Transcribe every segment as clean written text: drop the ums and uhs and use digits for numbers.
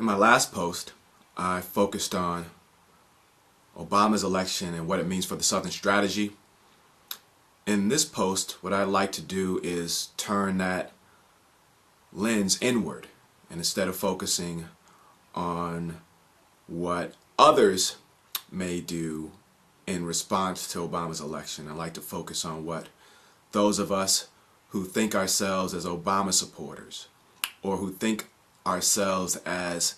In my last post, I focused on Obama's election and what it means for the Southern strategy. In this post, what I'd like to do is turn that lens inward, and instead of focusing on what others may do in response to Obama's election, I'd like to focus on what those of us who think ourselves as Obama supporters, or who think ourselves as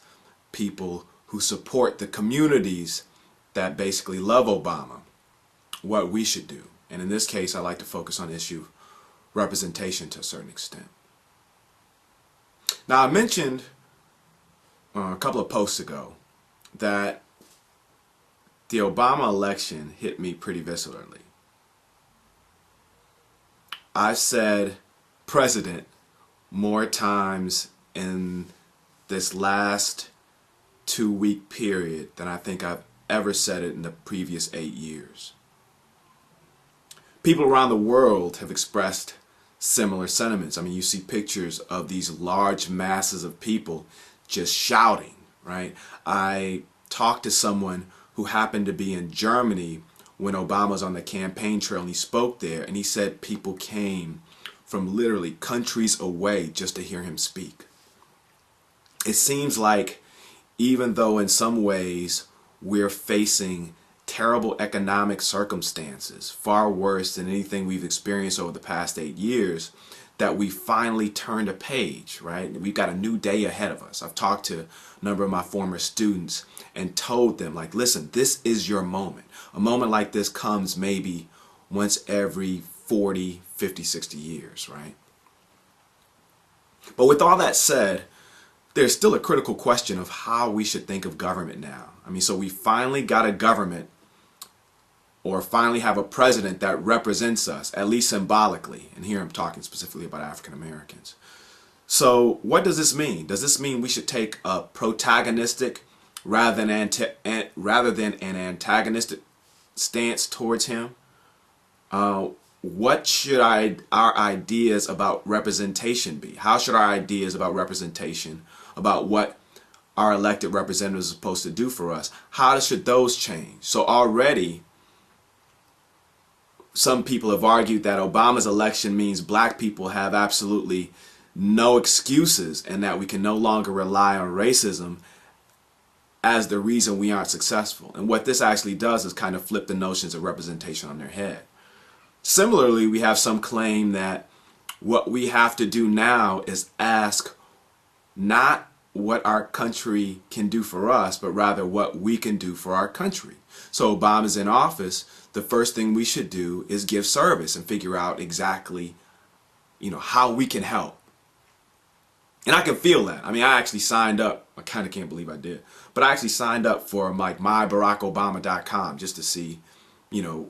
people who support the communities that basically love Obama, what we should do. And in this case, I like to focus on the issue of representation to a certain extent. Now, I mentioned a couple of posts ago that the Obama election hit me pretty viscerally. I said president more times in this last 2-week period than I think I've ever said it in the previous 8 years. People around the world have expressed similar sentiments. I mean, you see pictures of these large masses of people just shouting, right? I talked to someone who happened to be in Germany when Obama was on the campaign trail, and he spoke there, and he said people came from literally countries away just to hear him speak. It seems like even though in some ways we're facing terrible economic circumstances, far worse than anything we've experienced over the past 8 years, that we finally turned a page, right? We've got a new day ahead of us. I've talked to a number of my former students and told them, like, listen, this is your moment. A moment like this comes maybe once every 40, 50, 60 years, right? But with all that said, there's still a critical question of how we should think of government now. I mean, so we finally got a government, or finally have a president that represents us, at least symbolically. And here I'm talking specifically about African Americans. So what does this mean? Does this mean we should take a protagonistic rather than an antagonistic stance towards him? What should our ideas about representation be? How should our ideas about representation, about what our elected representatives are supposed to do for us, how should those change? So already, some people have argued that Obama's election means black people have absolutely no excuses, and that we can no longer rely on racism as the reason we aren't successful. And what this actually does is kind of flip the notions of representation on their head. Similarly, we have some claim that what we have to do now is ask not what our country can do for us, but rather what we can do for our country. So Obama's in office, the first thing we should do is give service and figure out exactly, how we can help. And I can feel that. I mean, I actually signed up. I kind of can't believe I did. But I actually signed up for like myBarackObama.com just to see,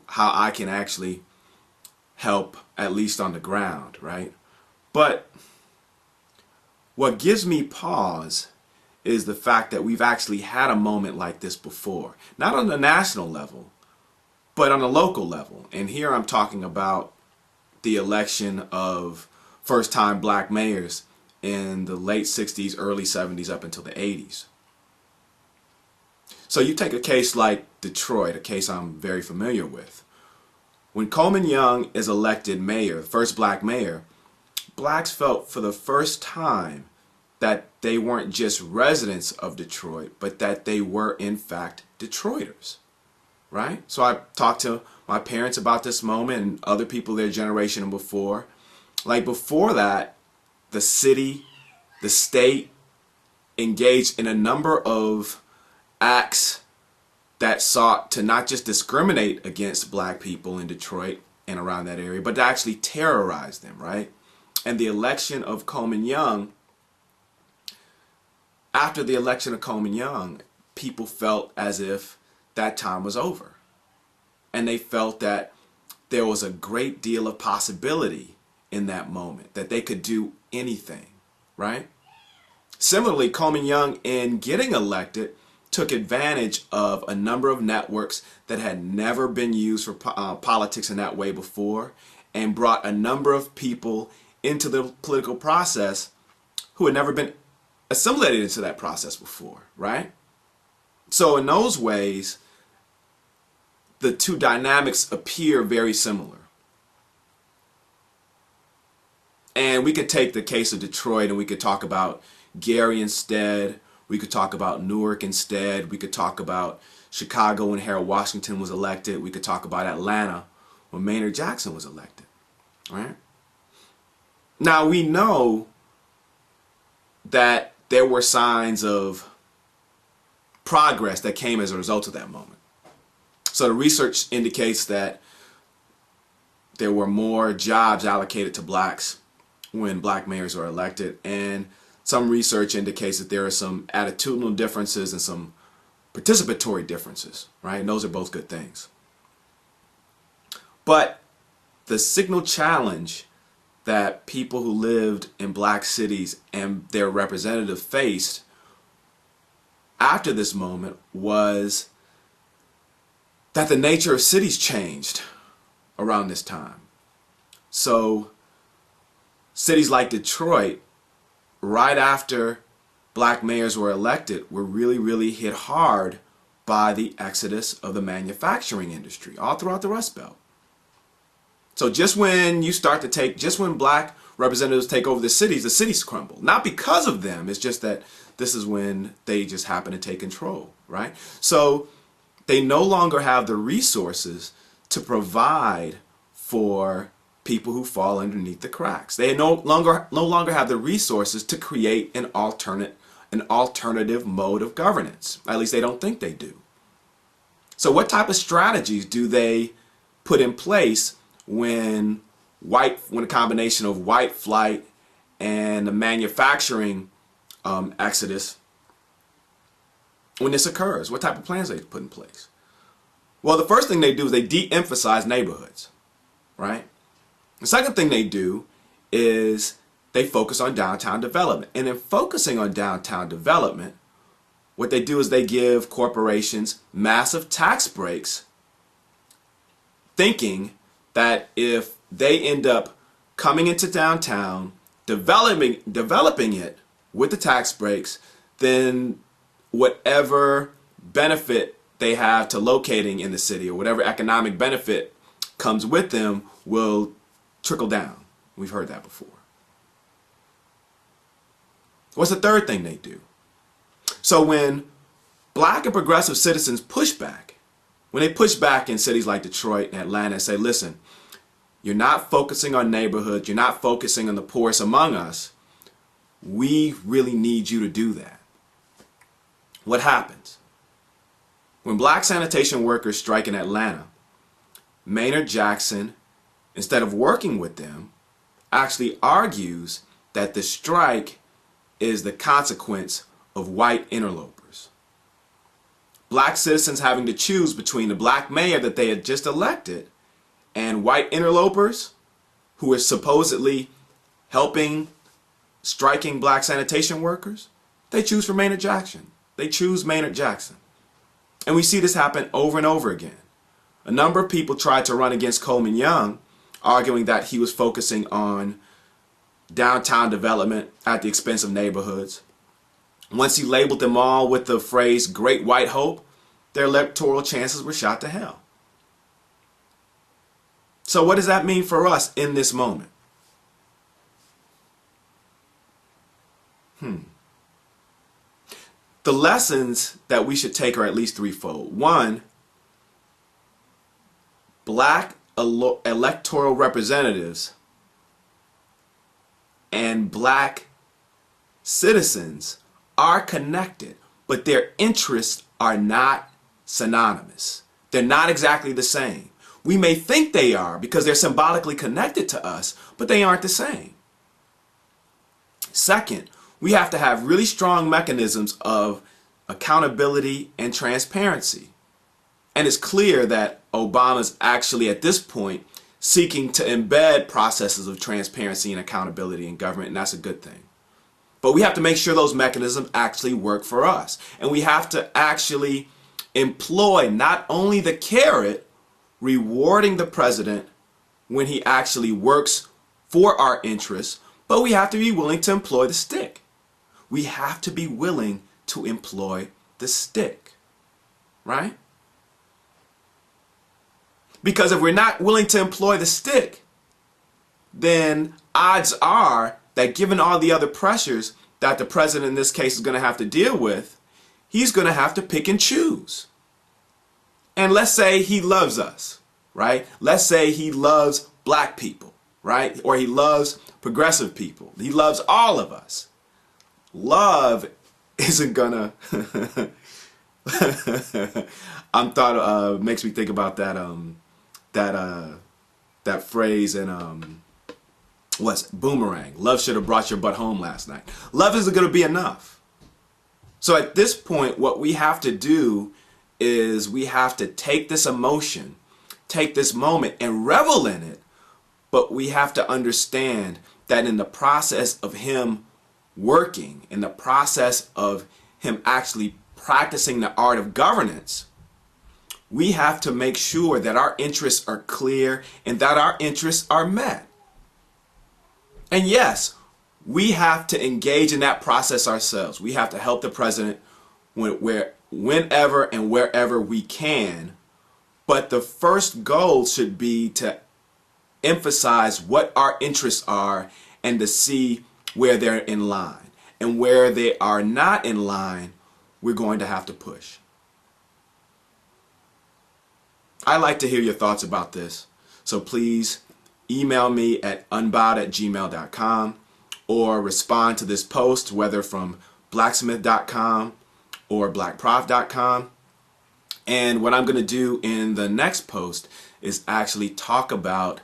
how I can actually help, at least on the ground, right? But what gives me pause is the fact that we've actually had a moment like this before. Not on the national level, but on a local level. And here I'm talking about the election of first-time black mayors in the late 60s, early 70s, up until the 80s. So you take a case like Detroit, a case I'm very familiar with. When Coleman Young is elected mayor, first black mayor, blacks felt for the first time that they weren't just residents of Detroit, but that they were in fact Detroiters, right? So I talked to my parents about this moment and other people their generation and before. Like before that, the city, the state engaged in a number of acts that sought to not just discriminate against black people in Detroit and around that area, but to actually terrorize them, right? And the election of Coleman Young, after the election of Coleman Young, people felt as if that time was over. And they felt that there was a great deal of possibility in that moment, that they could do anything, right? Similarly, Coleman Young, in getting elected, took advantage of a number of networks that had never been used for politics in that way before, and brought a number of people into the political process who had never been assimilated into that process before, right? So in those ways, the two dynamics appear very similar. And we could take the case of Detroit and we could talk about Gary instead. We could talk about Newark instead. We could talk about Chicago when Harold Washington was elected. We could talk about Atlanta when Maynard Jackson was elected. Right? Now we know that there were signs of progress that came as a result of that moment. So the research indicates that there were more jobs allocated to blacks when black mayors were elected, and some research indicates that there are some attitudinal differences and some participatory differences, right? And those are both good things. But the signal challenge that people who lived in black cities and their representatives faced after this moment was that the nature of cities changed around this time. So cities like Detroit, right after black mayors were elected, were really hit hard by the exodus of the manufacturing industry all throughout the Rust Belt. So just when black representatives take over the cities crumble. Not because of them, it's just that this is when they just happen to take control, right? So they no longer have the resources to provide for people who fall underneath the cracks. They no longer have the resources to create an alternative mode of governance. At least they don't think they do. So what type of strategies do they put in place when a combination of white flight and the manufacturing exodus, when this occurs? What type of plans they put in place? Well, the first thing they do is they de-emphasize neighborhoods, right? The second thing they do is they focus on downtown development. And in focusing on downtown development, what they do is they give corporations massive tax breaks, thinking that if they end up coming into downtown, developing it with the tax breaks, then whatever benefit they have to locating in the city or whatever economic benefit comes with them will trickle down. We've heard that before. What's the third thing they do? So when black and progressive citizens push back, when they push back in cities like Detroit and Atlanta and say, listen, you're not focusing on neighborhoods, you're not focusing on the poorest among us, we really need you to do that. What happens? When black sanitation workers strike in Atlanta, Maynard Jackson, instead of working with them, actually argues that the strike is the consequence of white interlopers. Black citizens having to choose between the black mayor that they had just elected and white interlopers who are supposedly helping striking black sanitation workers, they choose for Maynard Jackson. They choose Maynard Jackson. And we see this happen over and over again. A number of people tried to run against Coleman Young, arguing that he was focusing on downtown development at the expense of neighborhoods. Once he labeled them all with the phrase Great White Hope, their electoral chances were shot to hell. So what does that mean for us in this moment? The lessons that we should take are at least threefold. One, black electoral representatives and black citizens are connected, but their interests are not synonymous. They're not exactly the same. We may think they are because they're symbolically connected to us, but they aren't the same. Second, we have to have really strong mechanisms of accountability and transparency. And it's clear that Obama's actually at this point seeking to embed processes of transparency and accountability in government, and that's a good thing. But we have to make sure those mechanisms actually work for us. And we have to actually employ not only the carrot, rewarding the president when he actually works for our interests, but we have to be willing to employ the stick. we have to be willing to employ the stick, right? Because if we're not willing to employ the stick, then odds are that given all the other pressures that the president in this case is going to have to deal with, he's going to have to pick and choose. And let's say he loves us, right? Let's say he loves black people, right? Or he loves progressive people. He loves all of us. Love isn't gonna makes me think about that phrase in what's Boomerang. Love should have brought your butt home last night. Love isn't gonna be enough. So at this point, what we have to do is we have to take this emotion, take this moment and revel in it, but we have to understand that in the process of him working, in the process of him actually practicing the art of governance, we have to make sure that our interests are clear and that our interests are met. And yes, we have to engage in that process ourselves. We have to help the president whenever and wherever we can. But the first goal should be to emphasize what our interests are and to see where they're in line. And where they are not in line, we're going to have to push. I'd like to hear your thoughts about this. So please email me at unbowed@gmail.com or respond to this post, whether from blacksmith.com or blackprof.com. And what I'm going to do in the next post is actually talk about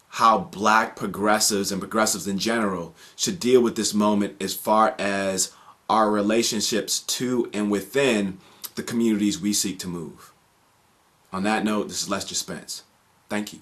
how black progressives and progressives in general should deal with this moment as far as our relationships to and within the communities we seek to move. On that note, this is Lester Spence. Thank you.